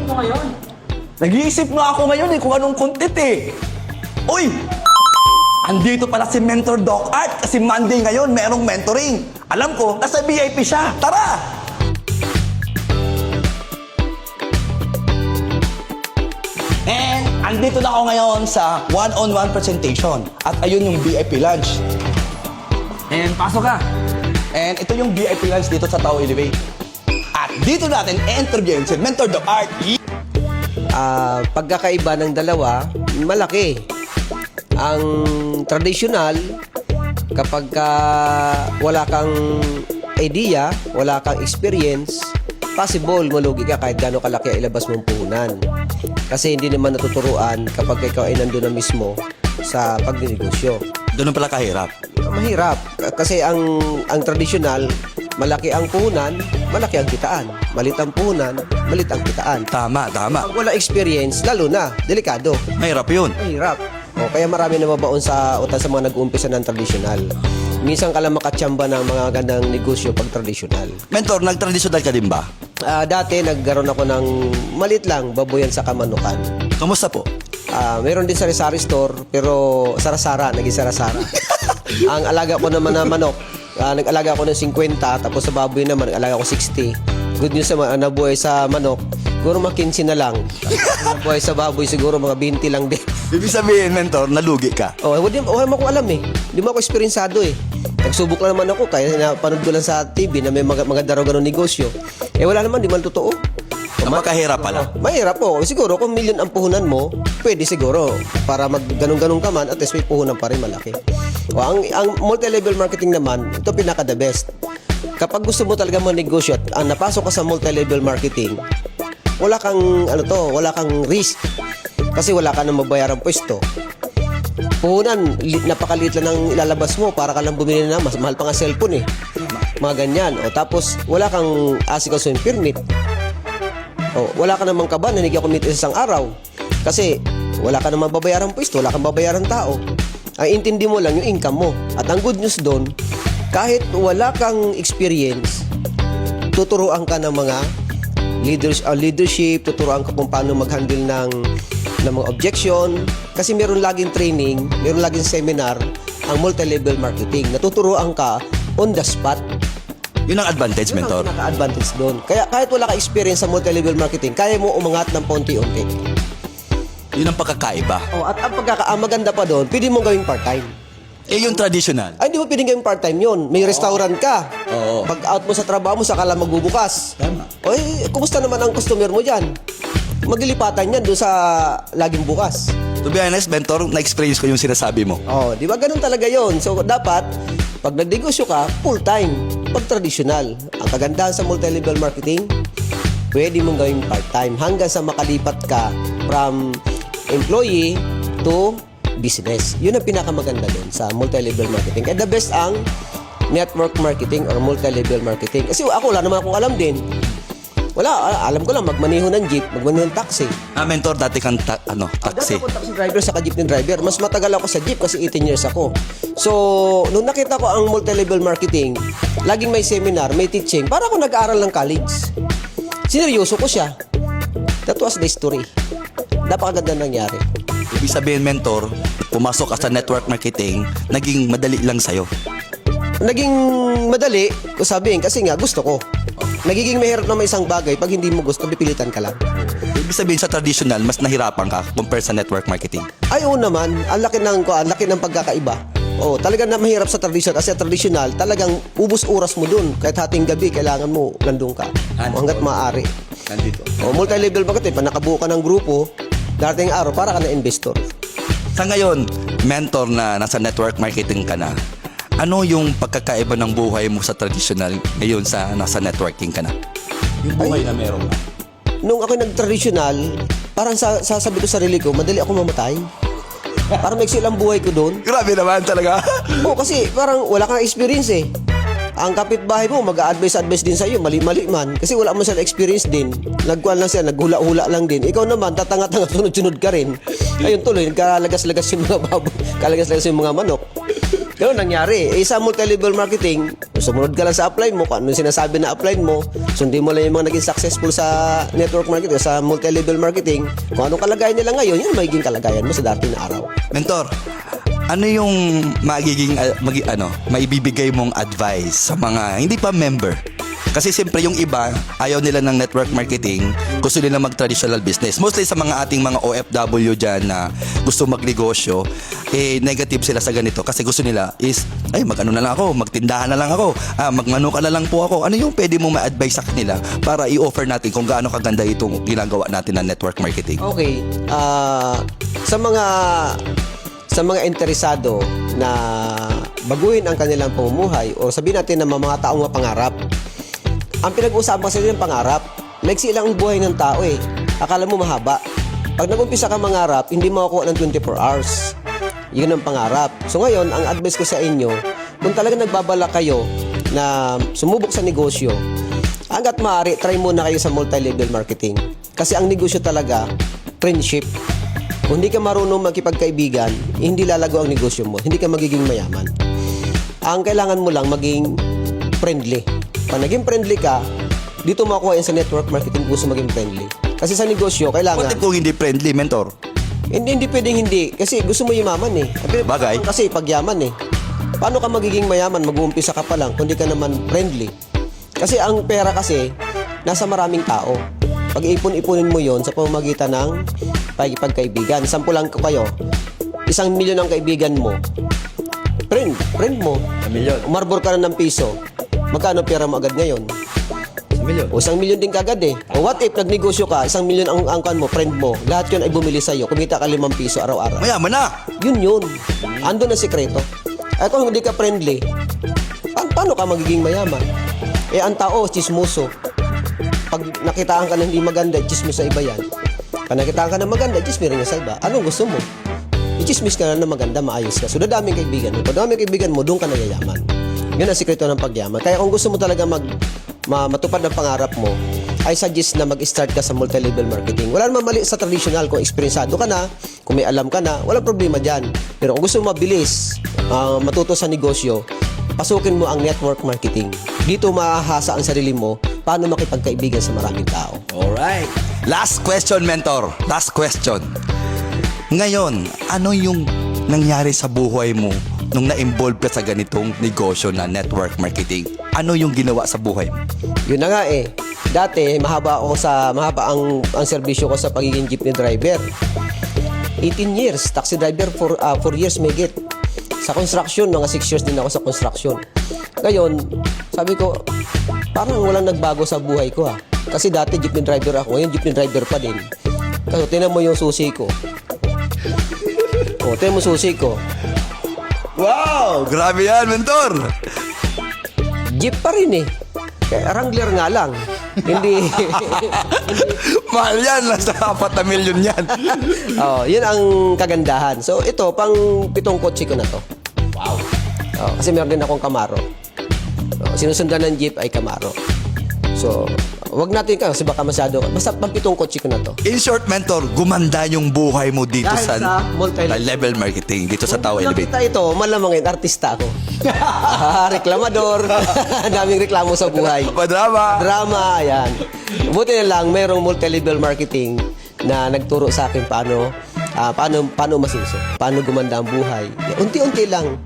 content mo ngayon? Nag-iisip nga ako ngayon kung anong content Uy! Andito pala si Mentor Doc Art kasi Monday ngayon merong mentoring. Alam ko, nasa VIP siya. Tara! And andito na ako ngayon sa one-on-one presentation. At ayun yung VIP lunch. And pasok ka. And ito yung VIP lunch dito sa Tao Elevate. At dito natin i-interview si Mentor Doc Art. Pagkakaiba ng dalawa, malaki. Ang traditional, kapag wala kang idea, wala kang experience, possible malugi ka kahit gaano kalaki ang ilabas mong puhunan. Kasi hindi naman natuturuan kapag ikaw ay nandun na mismo sa pagninegosyo. Doon pala kahirap. Mahirap. Kasi ang traditional, malaki ang puhunan, malaki ang kitaan. Malit ang puhunan, malit ang kitaan. Tama. Pag wala experience, lalo na, delikado. Mahirap yun. Mahirap. O, kaya marami na mabaon sa utan sa mga nag-uumpisa ng traditional. Minsan ka lang makatsamba ng mga gandang negosyo pag traditional. Mentor, nag-traditional ka din ba? Dati, nagkaroon ako ng malit lang, baboyan sa kamanukan. Kamusta po? Meron din sa sari-sari store, pero sarasara, naging sarasara. Ang alaga ko naman na manok, nag-alaga ako ng 50, tapos sa baboy naman, nag-alaga ko 60. Good news naman, nabuhay sa manok, siguro mga 15 na lang. Nabuhay sa baboy, siguro mga 20 lang din. Ibig sabihin, Mentor, nalugi ka. Hindi mo ko alam eh. Hindi mo ako eksperyensado eh. Nagsubok lang naman ako, kaya napanood ko lang sa TV na may mga daw ganong negosyo. Wala naman, di man totoo. Napakahirap pala. Mahirap po. Siguro kung million ang puhunan mo, pwede siguro. Para mag-ganong-ganong ka man, at least may puhunan pa rin malaki. Ang multi-level marketing naman, ito pinaka-the best. Kapag gusto mo talaga mag-negosyo at napasok ka sa multi-level marketing, wala kang risk. Kasi wala ka nang mabayarang pwesto. Puhunan, napakaliit lang ang ilalabas mo para ka lang bumili na mas mahal pa nga cellphone eh. Mga ganyan. Tapos, wala kang asikasuhin permit. Wala ka namang kaba na hindi ako meet isang araw. Kasi, wala ka namang babayarang pwesto, wala kang babayarang tao. Ang intindi mo lang yung income mo. At ang good news doon, kahit wala kang experience, tuturuan ka ng mga leadership, tuturuan ka kung paano mag-handle ng mga objection. Kasi meron laging training, meron laging seminar ang multi-level marketing. Natuturuan ka on the spot. Yun ang advantage, Mentor. Yun ang pinaka-advantage doon. Kaya kahit wala ka experience sa multi-level marketing, kaya mo umangat ng paunti-unti. Yun ang pagkakaiba. At ang maganda pa doon, pwede mo gawing part-time. Yung traditional. Hindi mo pwedeng gawing part-time yun. May restaurant ka. Oo. Pag out mo sa trabaho mo, saka lang magbubukas. Tama. Kumusta naman ang customer mo dyan? Maglilipatan yan doon sa laging bukas. To be honest, Mentor, na-experience ko yung sinasabi mo. Di ba ganun talaga yon? So dapat pag nagnegosyo ka, full-time. Pag traditional, ang kagandahan sa multi-level marketing, pwede mong gawing part-time hanggang sa makalipat ka from employee to business. Yun ang pinakamaganda doon sa multi-level marketing. And the best ang network marketing or multi-level marketing. Kasi ako, wala naman akong alam din. Alam ko lang, magmaneho ng jeep, magmaneho ng taxi. Mentor, dati kang taxi. Dati ako taxi driver sa jeep ng driver. Mas matagal ako sa jeep kasi 18 years ako. So, nung nakita ko ang multi-level marketing, laging may seminar, may teaching, para ako nag-aaral ng college. Sineryoso ko siya. That was the story. Napakaganda nangyari. Ibig sabihin, Mentor, pumasok ka sa network marketing, naging madali lang sa'yo. Naging madali, ko sabihin, kasi nga gusto ko. Nagiging mahirap na may isang bagay pag hindi mo gusto, pipilitan ka lang. Ibig sabihin, sa traditional, mas nahirapan ka compare sa network marketing. Oo naman, ang laki ng pagkakaiba. Talagang na mahirap sa traditional kasi traditional, talagang ubus oras mo dun. Kahit hating gabi, kailangan mo nandun ka. Hanggat maaari. Nandito. Multi-level marketing, pag nakabuo ka ng grupo, darating araw, para ka na investor. Sa ngayon, Mentor na nasa network marketing ka na, ano yung pagkakaiba ng buhay mo sa traditional ngayon sa nasa networking ka na? Yung buhay na meron ka. Nung ako nag-traditional, parang sasabi ko sa sarili ko, madali ako mamatay. Parang maiksi lang buhay ko doon. Grabe naman talaga. Kasi parang wala kang experience eh. Ang kapitbahay mo, mag-a-advise din sa iyo, mali-mali man. Kasi wala mo sila experience din. Nagkuhan lang siya, naghula-hula lang din. Ikaw naman, tatanga-tanga, sunod-sunod ka rin. Ayun tuloy, kalagas-lagas yung mga baboy, kalagas-lagas yung mga manok. Ganun nangyari. Sa multi-level marketing, sumunod ka lang sa upline mo, kung ano yung sinasabi na upline mo, sundin mo lang yung mga naging successful sa network marketing, sa multi-level marketing, kung anong kalagayan nila ngayon, yun magiging kalagayan mo sa darating na araw. Mentor, ano yung magiging maibibigay mong advice sa mga hindi pa member? Kasi siyempre yung iba, ayaw nila ng network marketing, gusto nila mag-traditional business. Mostly sa mga ating mga OFW dyan na gusto magnegosyo, negative sila sa ganito. Kasi gusto nila is, mag-ano na lang ako, magtindahan na lang ako, magmanuka na lang po ako. Ano yung pwede mong ma-advise sa kanila para i-offer natin kung gaano kaganda itong ginagawa natin na network marketing? Okay. Sa mga interesado na baguhin ang kanilang pamumuhay o sabihin natin na mga taong mapangarap, ang pinag-uusapan kasi ng pangarap, maiksi lang ang buhay ng tao eh. Akala mo mahaba. Pag nag-umpisa ka mangarap, hindi makukuha ng 24 hours. Yun ang pangarap. So ngayon, ang advice ko sa inyo, kung talaga nagbabala kayo na sumubok sa negosyo, hanggat maaari, try muna kayo sa multi-level marketing. Kasi ang negosyo talaga, friendship. Kung hindi ka marunong makipagkaibigan, hindi lalago ang negosyo mo. Hindi ka magiging mayaman. Ang kailangan mo lang maging friendly. Pag naging friendly ka, dito makuha yan sa network marketing gusto maging friendly. Kasi sa negosyo, kailangan... What if kung hindi friendly, mentor? Hindi pwedeng hindi. Kasi gusto mo yumaman eh. Bagay. Kasi pagyaman eh. Paano ka magiging mayaman? Mag-uumpisa ka pa lang kung di ka naman friendly. Kasi ang pera kasi, nasa maraming tao. Pag ipon-ipunin mo yon sa pamamagitan ng pagkaibigan. Sampulan ko kayo. 1 milyon ang kaibigan mo. Friend mo. 1 milyon. Umarbor ka na ng piso. Magkano pera mo agad ngayon? 1 milyon. O 1 milyon din kagad eh. O what if nagnegosyo ka, 1 milyon ang mo, friend mo, lahat yun ay bumili sa'yo, kumita ka 5 piso araw-araw. Mayaman na! Yun. Ando na sikreto. Ay kung hindi ka friendly, paano ka magiging mayaman? Ang tao, chismoso. Pag nakitaan ka na hindi maganda, chismis sa iba yan. Pag nakitaan ka na maganda, chismis rin sa iba. Anong gusto mo? I-chismis ka na ng maganda, maayos ka. So, dadaming kaibigan mo. Pag daming kaibigan mo, doon ka nagyayaman. Yun ang sikreto ng pagyaman. Kaya kung gusto mo talaga matupad ang pangarap mo, I suggest na mag-start ka sa multi-level marketing. Wala namang mali sa traditional. Kung eksperyensado ka na, kung may alam ka na, walang problema dyan. Pero kung gusto mo mabilis, matuto sa negosyo, pasukin mo ang network marketing. Dito mahahasa ang sarili mo paano makipagkaibigan sa maraming tao. Alright. Last question, mentor. Last question. Ngayon, ano yung nangyari sa buhay mo nung na-involve ka sa ganitong negosyo na network marketing? Ano yung ginawa sa buhay mo? Yun na nga eh. Dati, mahaba ang serbisyo ko sa pagiging jeepney driver. 18 years, taxi driver for 4 years may get. Sa construction, mga 6 years din ako sa construction. Ngayon, sabi ko, parang walang nagbago sa buhay ko ha. Kasi dati jeepney driver ako, ngayon jeepney driver pa din. Kasi tinan mo yung susi ko. O, tinan mo susi ko. Wow! Grabe yan, mentor! Jeep pa rin eh. Kaya Wrangler nga lang. Hindi. Mahal yan, nasa 4 milyon yan. Yun ang kagandahan. So, ito, pang 7 kotse ko na to. Wow! Kasi meron din akong Camaro. Sinusundan ng jeep ay Camaro. So, wag natin kasi baka masyado. Basta pang 7 kotse ko na to. In short, mentor, gumanda yung buhay mo dito Dahil sa level marketing, dito sa Tao Kung Elevate. nakita ito, malamangin, artista ako. Reklamador. Daming reklamo sa buhay. Padrama! Drama, ayan. Buti na lang, mayroong multi-level marketing na nagturo sa akin paano masinso, paano gumanda ang buhay. Unti-unti lang.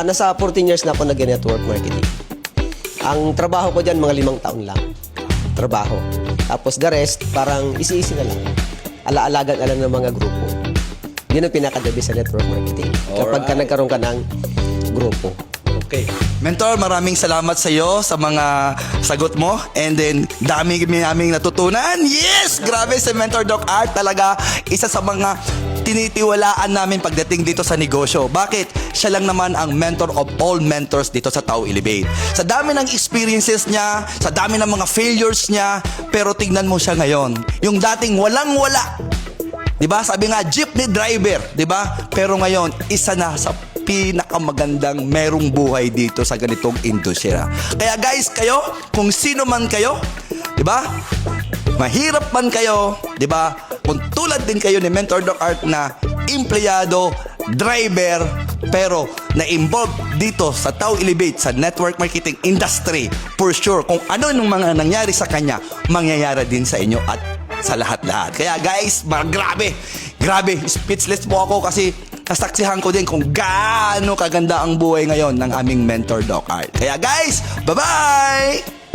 Nasa 14 years na ako nag-network marketing. Ang trabaho ko dyan, mga 5 taon lang. Trabaho. Tapos the rest, parang isi-isi na lang. Alaalagan na lang ng mga grupo. Yun ang pinakadabi sa network marketing. Kapag ka nagkaroon ka ng grupo. Okay. Mentor, maraming salamat sa iyo sa mga sagot mo. And then, naming natutunan. Yes! Grabe si Mentor Doc Art. Talaga, isa sa mga tinitiwalaan namin pagdating dito sa negosyo. Bakit? Siya lang naman ang mentor of all mentors dito sa Tao Elevate. Sa dami ng experiences niya, sa dami ng mga failures niya, pero tignan mo siya ngayon. Yung dating walang-wala. Diba? Sabi nga, jeepney driver. Diba? Pero ngayon, isa na sa pinakamagandang merong buhay dito sa ganitong industriya. Kaya guys, kayo, kung sino man kayo, diba? Mahirap man kayo, diba? Kung tulad din kayo ni Mentor Doc Art na empleyado, driver, pero na-involve dito sa Tao Elevate sa network marketing industry, for sure, kung ano nung mga nangyari sa kanya, mangyayari din sa inyo at sa lahat-lahat. Kaya guys, grabe, speechless po ako kasi nasaksihan ko din kung gaano kaganda ang buhay ngayon ng aming mentor, Doc Art. Kaya guys, bye-bye!